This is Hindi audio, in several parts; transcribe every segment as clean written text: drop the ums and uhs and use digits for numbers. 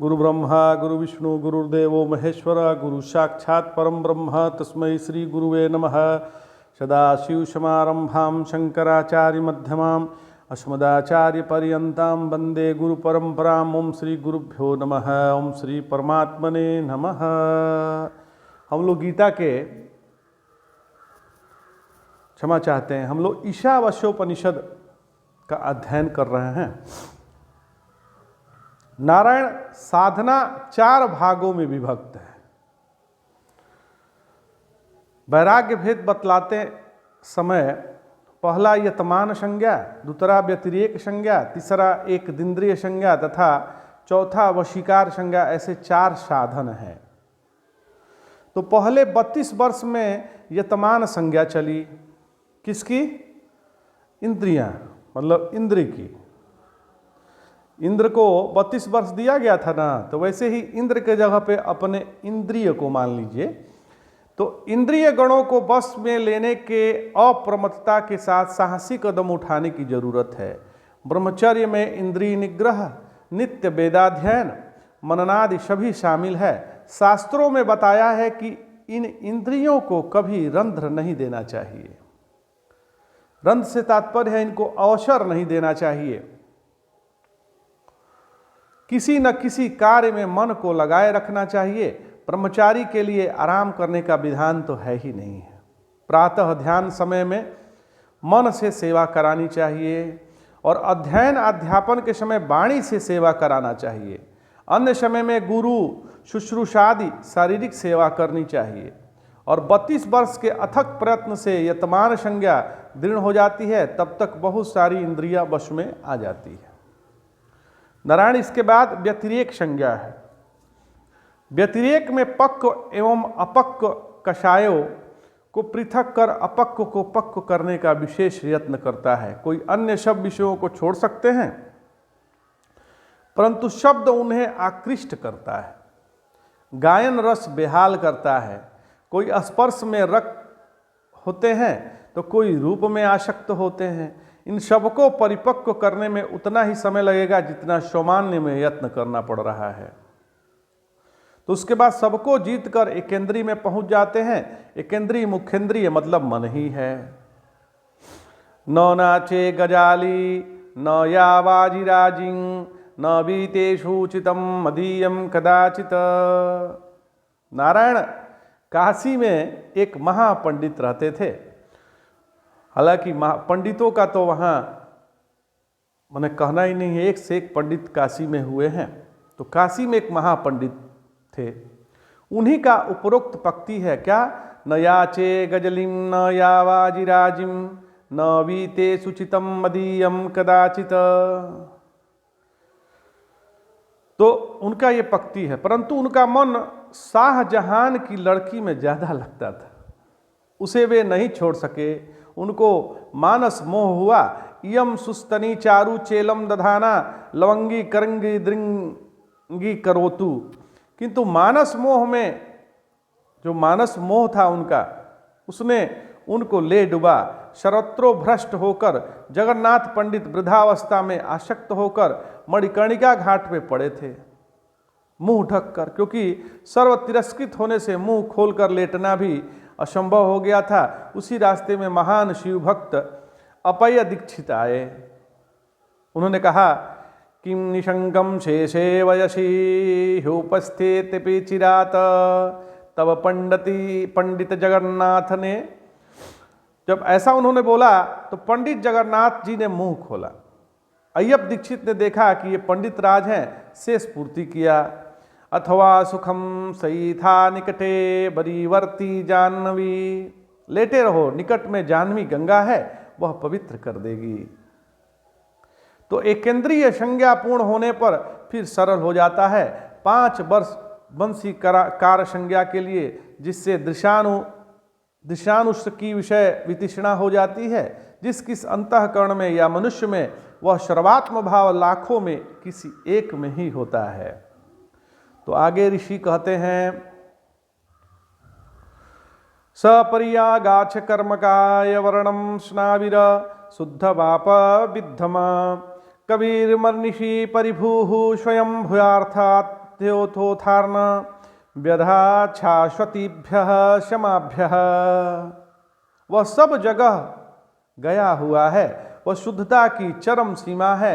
गुरु ब्रह्मा गुरु विष्णु गुरुर्देवो महेश्वर गुरु साक्षात् परम ब्रह्म तस्मै श्री गुरुवे नमः। सदाशिवसमारंभां शंकराचार्यमध्यमाम् अस्मदाचार्यपर्यन्तां वन्दे गुरुपरम्पराम्। ओं श्री गुरुभ्यो नमः। ओं श्री परमात्मने नमः। हम लोग गीता के क्षमा चाहते हैं, हम लोग ईशावास्योपनिषद का अध्ययन कर रहे हैं। नारायण साधना 4 भागों में विभक्त है। वैराग्य भेद बतलाते समय पहला यतमान संज्ञा, दूसरा व्यतिरेक संज्ञा, तीसरा एक दिंद्रिय संज्ञा तथा चौथा वशीकार संज्ञा, ऐसे 4 साधन हैं। तो पहले 32 वर्ष में यतमान संज्ञा चली। किसकी? इंद्रियां, मतलब इंद्र की। इंद्र को 32 वर्ष दिया गया था ना, तो वैसे ही इंद्र के जगह पे अपने इंद्रिय को मान लीजिए। तो इंद्रिय गणों को बस में लेने के अप्रमत्तता के साथ साहसी कदम उठाने की जरूरत है। ब्रह्मचर्य में इंद्रिय निग्रह, नित्य वेदाध्ययन, मननादि सभी शामिल है। शास्त्रों में बताया है कि इन इंद्रियों को कभी रंध्र नहीं देना चाहिए। रंध्र से तात्पर्य है इनको अवसर नहीं देना चाहिए। किसी न किसी कार्य में मन को लगाए रखना चाहिए। ब्रह्मचारी के लिए आराम करने का विधान तो है ही नहीं है। प्रातः ध्यान समय में मन से सेवा करानी चाहिए और अध्ययन अध्यापन के समय वाणी से सेवा कराना चाहिए। अन्य समय में गुरु शुश्रूषादि शारीरिक सेवा करनी चाहिए। और 32 वर्ष के अथक प्रयत्न से यतमान संज्ञा दृढ़ हो जाती है, तब तक बहुत सारी इंद्रियां वश में आ जाती है। नारायण इसके बाद व्यतिरेक संज्ञा है। व्यतिरेक में पक्व एवं अपक्व कषायों को पृथक कर अपक्व को पक्व करने का विशेष यत्न करता है। कोई अन्य सब विषयों को छोड़ सकते हैं, परंतु शब्द उन्हें आकृष्ट करता है। गायन रस बेहाल करता है। कोई स्पर्श में रक्त होते हैं तो कोई रूप में आसक्त होते हैं। इन सबको परिपक्व करने में उतना ही समय लगेगा जितना सामान्य में यत्न करना पड़ रहा है। तो उसके बाद सबको जीतकर एकेंद्रीय में पहुंच जाते हैं। एकेंद्रीय मुखेंद्रीय मतलब मन ही है। न नाचे गजाली न यावाजिराजिं न बीतेषु चितम मदीयम कदाचित। नारायण काशी में एक महापंडित रहते थे। हालांकि पंडितों का तो वहाँ मैंने कहना ही नहीं है, एक से एक पंडित काशी में हुए हैं। तो काशी में एक महापंडित थे। उन्हीं का उपरोक्त पंक्ति है क्या? न याचे गजलिम न यावाजिराजिम न वीते सुचितम मदीयम कदाचित। तो उनका ये पंक्ति है, परंतु उनका मन शाहजहां की लड़की में ज्यादा लगता था। उसे वे नहीं छोड़ सके। उनको मानस मोह हुआ। इयम सुस्तनी चारु चेलम दधाना लवंगी करंगी दृंगी करोतु। किंतु मानस मोह में, जो मानस मोह था उनका, उसने उनको ले डुबा। सर्वत्रो भ्रष्ट होकर जगन्नाथ पंडित वृद्धावस्था में आसक्त होकर मणिकर्णिका घाट पे पड़े थे, मुंह ढक कर, क्योंकि सर्व तिरस्कृत होने से मुंह खोलकर लेटना भी असंभव हो गया था। उसी रास्ते में महान शिव भक्त अपय दीक्षित आए। उन्होंने कहा किम निशंकम शेषे वयसी उपस्थित चिरात तब पंडित जगन्नाथ ने। जब ऐसा उन्होंने बोला तो पंडित जगन्नाथ जी ने मुंह खोला। अय्यप दीक्षित ने देखा कि ये पंडित राज हैं, शेष पूर्ति किया। अथवा सुखम सही था निकटे बरीवर्ती जाह्नवी। लेटे रहो, निकट में जाह्नवी गंगा है, वह पवित्र कर देगी। तो एकेंद्रीय संज्ञा पूर्ण होने पर फिर सरल हो जाता है। 5 वर्ष वंशी कार संज्ञा के लिए, जिससे दृशानुष की विषय वितृष्णा हो जाती है। जिस किस अंतःकरण में या मनुष्य में वह सर्वात्म भाव लाखों में किसी एक में ही होता है। तो आगे ऋषि कहते हैं सपर्यागाछ कर्मकाय वर्णम स्नाविर शुद्ध वाप विद्धम कबीर मर्निषि परिभूः स्वयं भूयार्थात् मध्योथोथार्ण व्यधाच्छाश्वतीभ्यः शमाभ्यः। वह सब जगह गया हुआ है, वह शुद्धता की चरम सीमा है।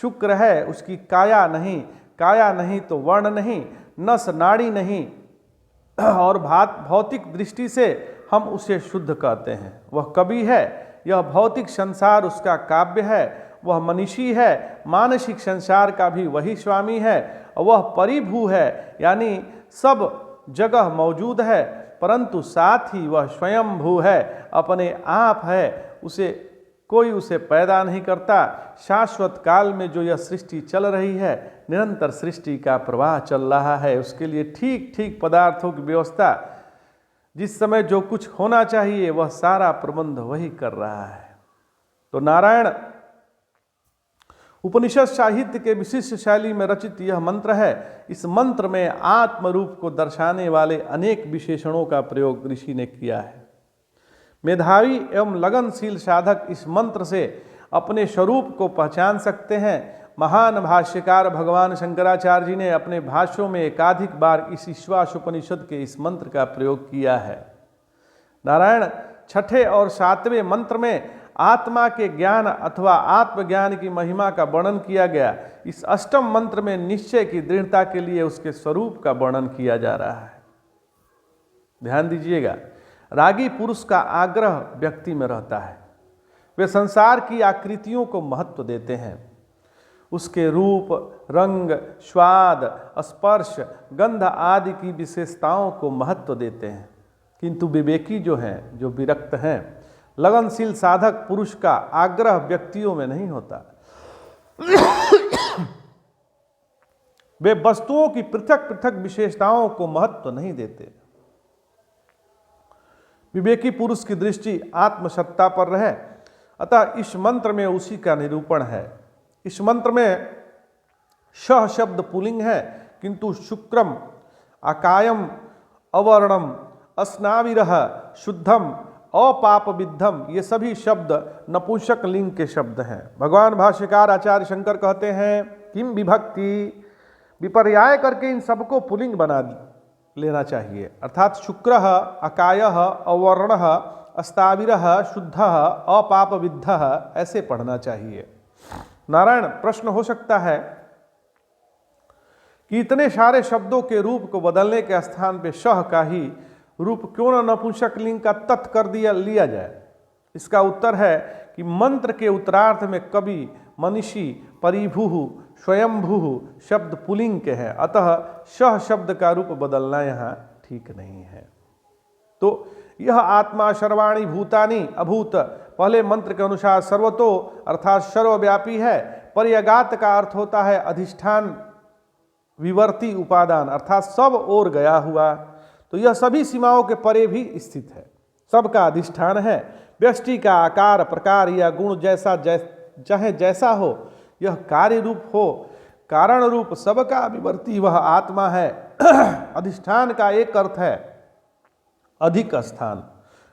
शुक्र है, उसकी काया नहीं तो वर्ण नहीं, नस नाड़ी नहीं, और भौतिक दृष्टि से हम उसे शुद्ध कहते हैं। वह कवि है, यह भौतिक संसार उसका काव्य है। वह मनीषी है, मानसिक संसार का भी वही स्वामी है। वह परिभू है, यानी सब जगह मौजूद है, परंतु साथ ही वह स्वयंभू है, अपने आप है। कोई उसे पैदा नहीं करता। शाश्वत काल में जो यह सृष्टि चल रही है, निरंतर सृष्टि का प्रवाह चल रहा है। उसके लिए ठीक ठीक पदार्थों की व्यवस्था, जिस समय जो कुछ होना चाहिए वह सारा प्रबंध वही कर रहा है। तो नारायण उपनिषद साहित्य के विशिष्ट शैली में रचित यह मंत्र है। इस मंत्र में आत्म रूप को दर्शाने वाले अनेक विशेषणों का प्रयोग ऋषि ने किया है। मेधावी एवं लगनशील साधक इस मंत्र से अपने स्वरूप को पहचान सकते हैं। महान भाष्यकार भगवान शंकराचार्य जी ने अपने भाष्यों में एकाधिक बार इस ईश्वास उपनिषद के इस मंत्र का प्रयोग किया है। नारायण छठे और सातवें मंत्र में आत्मा के ज्ञान अथवा आत्मज्ञान की महिमा का वर्णन किया गया। इस अष्टम मंत्र में निश्चय की दृढ़ता के लिए उसके स्वरूप का वर्णन किया जा रहा है। ध्यान दीजिएगा, रागी पुरुष का आग्रह व्यक्ति में रहता है। वे संसार की आकृतियों को महत्व देते हैं, उसके रूप, रंग, स्वाद, स्पर्श, गंध आदि की विशेषताओं को महत्व देते हैं। किंतु विवेकी जो हैं, जो विरक्त हैं, लगनशील साधक पुरुष का आग्रह व्यक्तियों में नहीं होता। वे वस्तुओं की पृथक पृथक विशेषताओं को महत्व नहीं देते। विवेकी पुरुष की दृष्टि आत्मसत्ता पर रहे। अतः इस मंत्र में उसी का निरूपण है। इस मंत्र में शह शब्द पुल्लिंग है, किंतु शुक्रम, अकायम, अवर्णम, अस्नाविरह, शुद्धम, अपाप विद्धम ये सभी शब्द नपुंसक लिंग के शब्द हैं। भगवान भाष्यकार आचार्य शंकर कहते हैं किम विभक्ति, विपर्याय करके इन सबको पुल्लिंग बना लेना चाहिए। अर्थात शुक्रः, अकायः, अवर्णः, अस्ताविरः, शुद्धः, अपाप विद्धः ऐसे पढ़ना चाहिए। नारायण प्रश्न हो सकता है कि इतने सारे शब्दों के रूप को बदलने के स्थान पे शह का ही रूप क्यों न नपुंसक लिंग का तत् कर लिया जाए। इसका उत्तर है कि मंत्र के उत्तरार्थ में कवि, मनीषी, परिभू, स्वयंभू शब्द पुल्लिंग के हैं, अतः शह शब्द का रूप बदलना यहाँ ठीक नहीं है। तो यह आत्मा सर्वाणी भूतानि अभूत पहले मंत्र के अनुसार सर्वतो अर्थात सर्वव्यापी है। पर्यगात का अर्थ होता है अधिष्ठान, विवर्ती उपादान अर्थात सब ओर गया हुआ। तो यह सभी सीमाओं के परे भी स्थित है, सबका अधिष्ठान है। व्यष्टि का आकार, प्रकार या गुण चाहे जैसा हो, यह कार्य रूप हो, कारण रूप सबका विवर्ती वह आत्मा है। अधिष्ठान का एक अर्थ है अधिक स्थान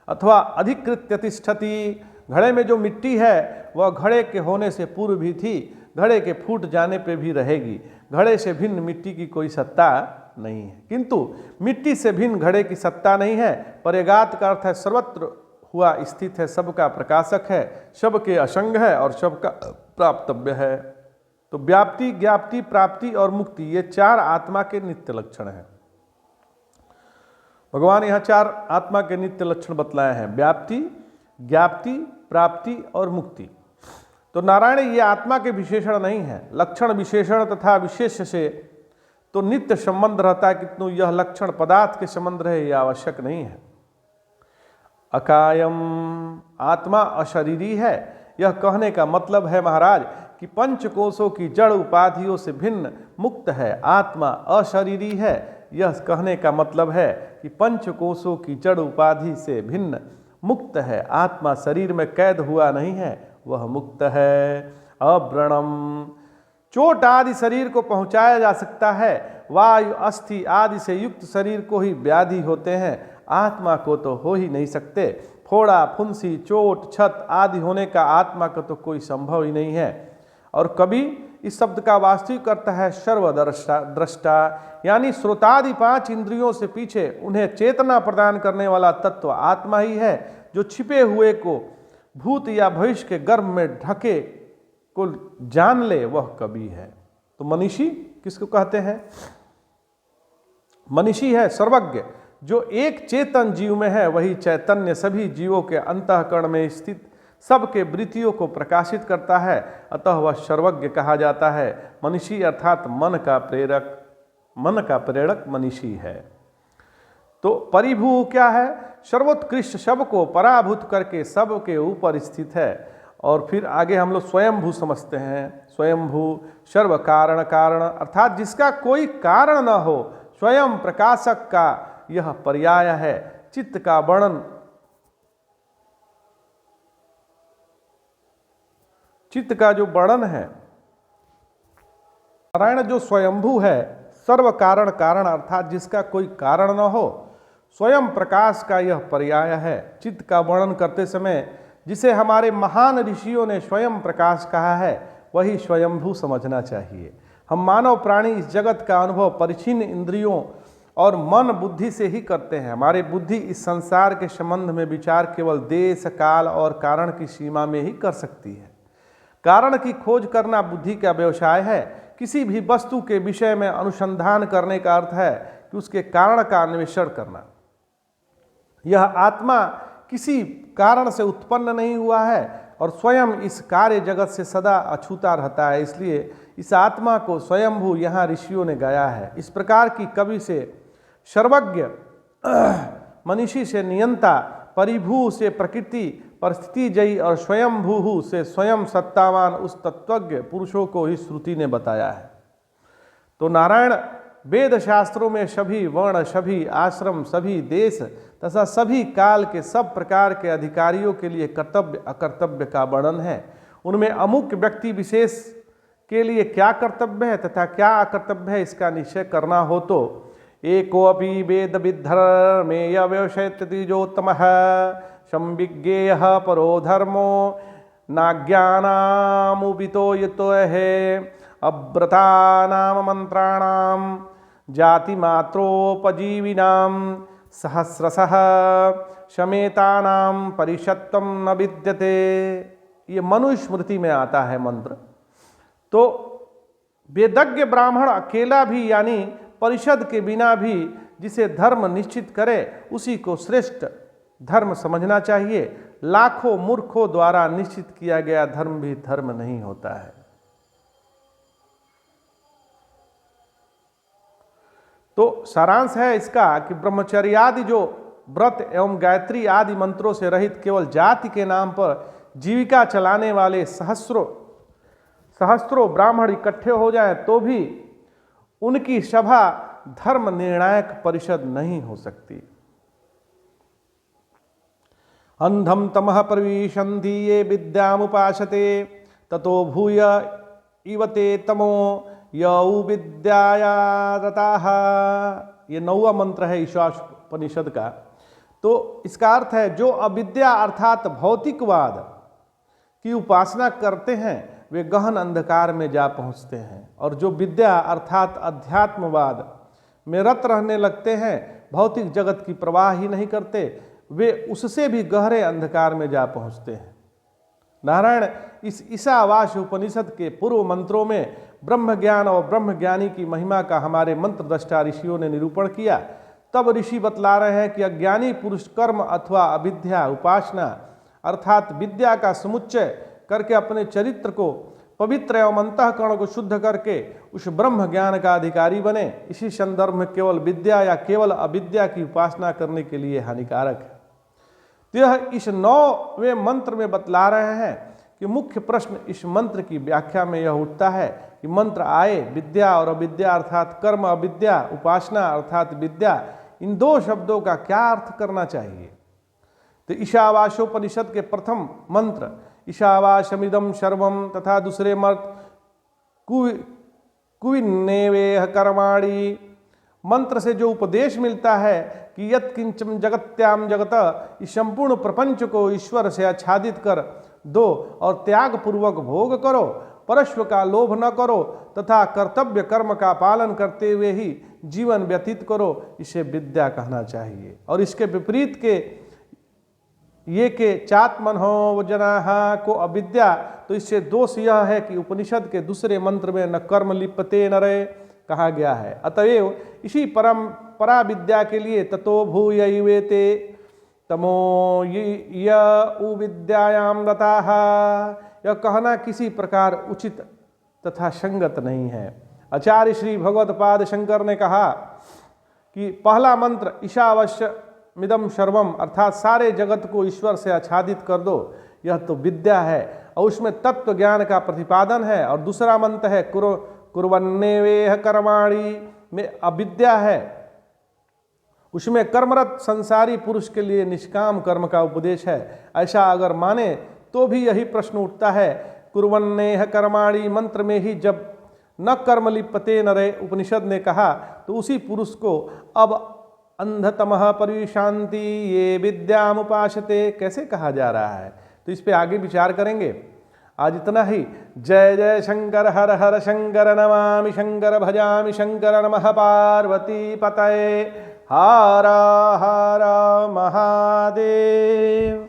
अथवा अधिकृत्य तिष्ठति। घड़े में जो मिट्टी है वह घड़े के होने से पूर्व भी थी, घड़े के फूट जाने पे भी रहेगी। घड़े से भिन्न मिट्टी की कोई सत्ता नहीं है, किंतु मिट्टी से भिन्न घड़े की सत्ता नहीं है। पर्यगात का अर्थ है सर्वत्र हुआ स्थित है, सबका प्रकाशक है, सबके असंग है और सबका प्राप्तव्य है। तो व्याप्ति, ज्ञाप्ति, प्राप्ति और मुक्ति ये चार आत्मा के नित्य लक्षण हैं। भगवान यहाँ चार आत्मा के नित्य लक्षण बतलाए हैं, व्याप्ति, ज्ञाप्ति, प्राप्ति और मुक्ति। तो नारायण ये आत्मा के विशेषण नहीं है, लक्षण विशेषण तथा विशेष से तो नित्य संबंध रहता है, किंतु यह लक्षण पदार्थ के संबंध रहे यह आवश्यक नहीं है। अकायम आत्मा अशरीरी है, यह कहने का मतलब है महाराज कि पंच कोशों की जड़ उपाधियों से भिन्न मुक्त है। आत्मा अशरीरी है, यह कहने का मतलब है कि पंच कोशों की जड़ उपाधि से भिन्न मुक्त है। आत्मा शरीर में कैद हुआ नहीं है, वह मुक्त है। अव्रणम, चोट आदि शरीर को पहुंचाया जा सकता है, वायु, अस्थि आदि से युक्त शरीर को ही व्याधि होते हैं, आत्मा को तो हो ही नहीं सकते। फोड़ा, फुंसी, चोट, क्षत आदि होने का आत्मा का तो कोई संभव ही नहीं है। और कभी इस शब्द का वास्तविक अर्थ है सर्वद्रष्टा दृष्टा, यानी श्रोतादि 5 इंद्रियों से पीछे उन्हें चेतना प्रदान करने वाला तत्व आत्मा ही है, जो छिपे हुए को भूत या भविष्य के गर्भ में ढके को जान ले, वह कवि है। तो मनीषी किसको कहते हैं? मनीषी है सर्वज्ञ, जो एक चेतन जीव में है वही चैतन्य सभी जीवों के अंतःकरण में स्थित सबके वृत्तियों को प्रकाशित करता है, अतः वह सर्वज्ञ कहा जाता है। मनीषी अर्थात मन का प्रेरक मनीषी है। तो परिभू क्या है? सर्वोत्कृष्ट, सब को पराभूत करके सब के ऊपर स्थित है। और फिर आगे हम लोग स्वयंभू समझते हैं। स्वयंभू सर्व कारण कारण, अर्थात जिसका कोई कारण न हो, स्वयं प्रकाशक का यह पर्याय है। चित्त का वर्णन, चित्त का जो वर्णन है, नारायण जो स्वयंभू है, सर्व कारण कारण, अर्थात जिसका कोई कारण न हो, स्वयं प्रकाश का यह पर्याय है। चित्त का वर्णन करते समय जिसे हमारे महान ऋषियों ने स्वयं प्रकाश कहा है, वही स्वयंभू समझना चाहिए। हम मानव प्राणी इस जगत का अनुभव परिच्छिन्न इंद्रियों और मन बुद्धि से ही करते हैं। हमारी बुद्धि इस संसार के संबंध में विचार केवल देश काल और कारण की सीमा में ही कर सकती है। कारण की खोज करना बुद्धि का व्यवसाय है। किसी भी वस्तु के विषय में अनुसंधान करने का अर्थ है कि उसके कारण का अन्वेषण करना। यह आत्मा किसी कारण से उत्पन्न नहीं हुआ है और स्वयं इस कार्य जगत से सदा अछूता रहता है, इसलिए इस आत्मा को स्वयंभू यहाँ ऋषियों ने गाया है। इस प्रकार की कवि से सर्वज्ञ, मनीषी से नियंता, परिभू से प्रकृति परिस्थिति जयी और स्वयंभू से स्वयं सत्तावान उस तत्वज्ञ पुरुषों को ही श्रुति ने बताया है। तो नारायण वेद शास्त्रों में सभी वर्ण, सभी आश्रम, सभी देश तथा सभी काल के सब प्रकार के अधिकारियों के लिए कर्तव्य अकर्तव्य का वर्णन है। उनमें अमुक व्यक्ति विशेष के लिए क्या कर्तव्य है तथा क्या अकर्तव्य है, इसका निश्चय करना हो तो एकोऽपि वेद विद्धर्मेय व्यवशयति जोत्तमः संविज्ञेयः परो धर्मो नाज्ञानामुपितो यतो है अव्रतानाम मंत्राणाम जातिमात्रोपजीविनां सहस्रशः शमेतानां परिषत्वं न विद्यते। ये मनुस्मृति में आता है मंत्र। तो वेदज्ञ ब्राह्मण अकेला भी यानी परिषद के बिना भी जिसे धर्म निश्चित करे उसी को श्रेष्ठ धर्म समझना चाहिए। लाखों मूर्खों द्वारा निश्चित किया गया धर्म भी धर्म नहीं होता है। तो सारांश है इसका कि ब्रह्मचर्य आदि जो व्रत एवं गायत्री आदि मंत्रों से रहित केवल जाति के नाम पर जीविका चलाने वाले सहस्त्रों ब्राह्मण इकट्ठे हो जाएं तो भी उनकी सभा धर्म निर्णायक परिषद नहीं हो सकती। अंधम तमः प्रविशन्ति ये विद्यामुपासते ततो भूय इवते तमो यौ विद्याया रताः। ये 9वां मंत्र है ईशावास्योपनिषद का। तो इसका अर्थ है जो अविद्या अर्थात भौतिकवाद की उपासना करते हैं वे गहन अंधकार में जा पहुंचते हैं, और जो विद्या अर्थात अध्यात्मवाद में रत रहने लगते हैं, भौतिक जगत की परवाह ही नहीं करते, वे उससे भी गहरे अंधकार में जा पहुंचते हैं। नारायण इस ईशावास्य उपनिषद के पूर्व मंत्रों में ब्रह्म ज्ञान और ब्रह्म ज्ञानी की महिमा का हमारे मंत्र दृष्टा ऋषियों ने निरूपण किया। तब ऋषि बतला रहे हैं कि अज्ञानी पुरुष कर्म अथवा अविद्या उपासना अर्थात विद्या का समुच्चय करके अपने चरित्र को पवित्र एवं अंतःकरण को शुद्ध करके उस ब्रह्म ज्ञान का अधिकारी बने। इसी संदर्भ में केवल विद्या या केवल अविद्या की उपासना करने के लिए हानिकारक है। तो यह इस 9वें मंत्र में बतला रहे हैं कि मुख्य प्रश्न इस मंत्र की व्याख्या में यह उठता है कि मंत्र आए विद्या और अविद्या अर्थात कर्म अविद्या, उपासना अर्थात विद्या, इन 2 शब्दों का क्या अर्थ करना चाहिए। तो ईशावास्योपनिषद के प्रथम मंत्र ईशावास्यमिदं सर्वं तथा दूसरे मंत्र कुविन्नेवेह कर्माणि मंत्र से जो उपदेश मिलता है कि यत् किंचम जगत्याम जगत, इस संपूर्ण प्रपंच को ईश्वर से आच्छादित कर दो और त्याग पूर्वक भोग करो, परश्व का लोभ न करो तथा कर्तव्य कर्म का पालन करते हुए ही जीवन व्यतीत करो, इसे विद्या कहना चाहिए। और इसके विपरीत के ये के चात्मनो जनाः को अविद्या, तो इससे दोष यह है कि उपनिषद के दूसरे मंत्र में न कर्म लिप्यते नरे कहा गया है। अतएव इसी परम परा विद्या के लिए ततो भूयैवेते तमो य विद्यायाम रताः, यह कहना किसी प्रकार उचित तथा संगत नहीं है। आचार्य श्री भगवत्पाद शंकर ने कहा कि पहला मंत्र ईशावश्य मिदम सर्वम, अर्थात सारे जगत को ईश्वर से आच्छादित कर दो, यह तो विद्या है और उसमें तत्व ज्ञान का प्रतिपादन है। और दूसरा मंत्र है कुर्वन्नेवेह कर्माणि में अविद्या है, उसमें कर्मरत संसारी पुरुष के लिए निष्काम कर्म का उपदेश है। ऐसा अगर माने तो भी यही प्रश्न उठता है, कुर्वन्नेह कर्माणि मंत्र में ही जब न कर्म लिप्यते नरे उपनिषद ने कहा, तो उसी पुरुष को अब अंधतमः परिशांति ये विद्यामुपासते कैसे कहा जा रहा है। तो इस पे आगे विचार करेंगे। आज इतना ही। जय जय शंकर, हर हर शंकर, नमामि शंकर, भजामि शंकर, नमः पार्वती पतये, हर हर महादेव।